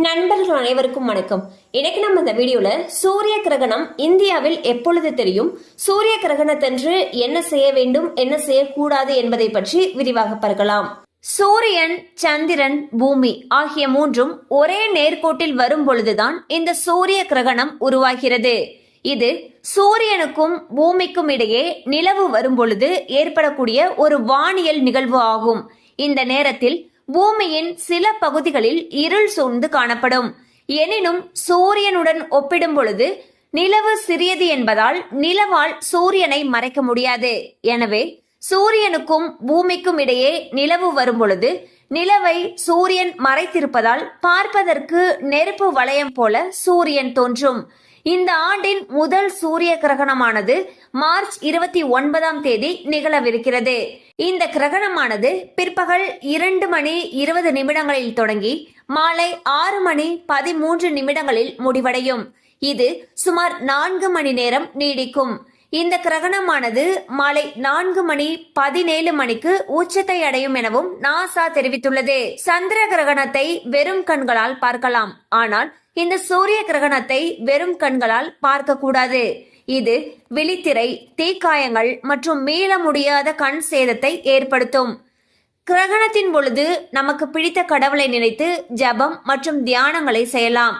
நண்பர்கள் அனைவருக்கும் வணக்கம். இன்னைக்கு நம்ம இந்த வீடியோல சூரிய கிரகணம் இந்தியாவில் எப்பொழுது தெரியும், சூரிய கிரகணத்தன்று என்ன செய்ய வேண்டும், என்ன செய்யக்கூடாது என்பதை பற்றி விரிவாக பார்க்கலாம். சூரியன், சந்திரன், பூமி ஆகிய மூன்றும் ஒரே நேர்கோட்டில் வரும் பொழுதுதான் இந்த சூரிய கிரகணம் உருவாகிறது. இது சூரியனுக்கும் பூமிக்கும் இடையே நிலவு வரும் பொழுது ஏற்படக்கூடிய ஒரு வானியல் நிகழ்வு ஆகும். இந்த நேரத்தில் பூமியின் சில பகுதிகளில் இருள் சூழ்ந்து காணப்படும். எனினும் சூரியனுடன் ஒப்பிடும் பொழுது நிலவு சிறியது என்பதால் நிலவால் சூரியனை மறைக்க முடியாது. எனவே சூரியனுக்கும் பூமிக்கும் இடையே நிலவு வரும் பொழுது நிலவை சூரியன் மறைத்திருப்பதால் பார்ப்பதற்கு நெருப்பு வளையம் போல சூரியன் தோன்றும். இந்த ஆண்டின் முதல் சூரிய கிரகணமானது மார்ச் 29ஆம் தேதி நிகழவிருக்கிறது. இந்த கிரகணமானது பிற்பகல் 2:20 தொடங்கி மாலை 6:13 முடிவடையும். இது சுமார் 4 மணி நேரம் நீடிக்கும். இந்த கிரகணமானது மாலை 4:17 உச்சத்தை அடையும் எனவும் நாசா தெரிவித்துள்ளது. சந்திர கிரகணத்தை வெறும் கண்களால் பார்க்கலாம். ஆனால் இந்த சூரிய கிரகணத்தை வெறும் கண்களால் பார்க்க கூடாது. இது விழித்திரை, தீக்காயங்கள் மற்றும் மீள முடியாத கண் சேதத்தை ஏற்படுத்தும். கிரகணத்தின் பொழுது நமக்கு பிடித்த கடவுளை நினைத்து ஜபம் மற்றும் தியானங்களை செய்யலாம்.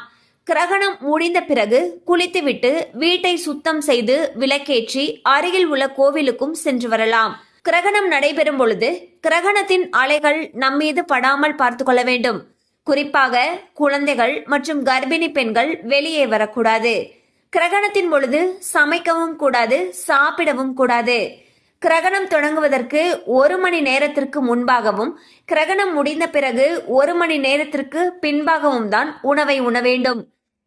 கிரகணம் முடிந்த பிறகு குளித்துவிட்டு வீட்டை சுத்தம் செய்து விளக்கேற்றி அருகில் உள்ள கோவிலுக்கும் சென்று வரலாம். கிரகணம் நடைபெறும் பொழுது கிரகணத்தின் அலைகள் நம்மீது படாமல் பார்த்து கொள்ள வேண்டும். குறிப்பாக குழந்தைகள் மற்றும் கர்ப்பிணி பெண்கள் வெளியே வரக்கூடாது. கிரகணத்தின் பொழுது சமைக்கவும் கூடாது, சாப்பிடவும் கூடாது. கிரகணம் தொடங்குவதற்கு 1 மணி நேரத்திற்கு முன்பாகவும் கிரகணம் முடிந்த பிறகு 1 மணி நேரத்திற்கு பின்பாகவும் தான் உணவை உண்ண வேண்டும்.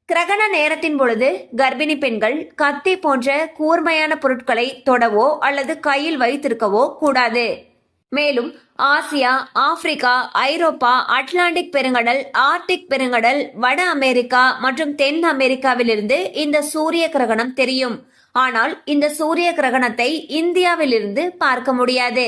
கிரகண நேரத்தின் பொழுது கர்ப்பிணி பெண்கள் கத்தி போன்ற கூர்மையான பொருட்களை தொடவோ அல்லது கையில் வைத்திருக்கவோ கூடாது. மேலும் ஆசியா, ஆப்பிரிக்கா, ஐரோப்பா, அட்லாண்டிக் பெருங்கடல், ஆர்டிக் பெருங்கடல், வட அமெரிக்கா மற்றும் தென் அமெரிக்காவிலிருந்து இந்த சூரிய கிரகணம் தெரியும். ஆனால் இந்த சூரிய கிரகணத்தை இந்தியாவிலிருந்து பார்க்க முடியாது.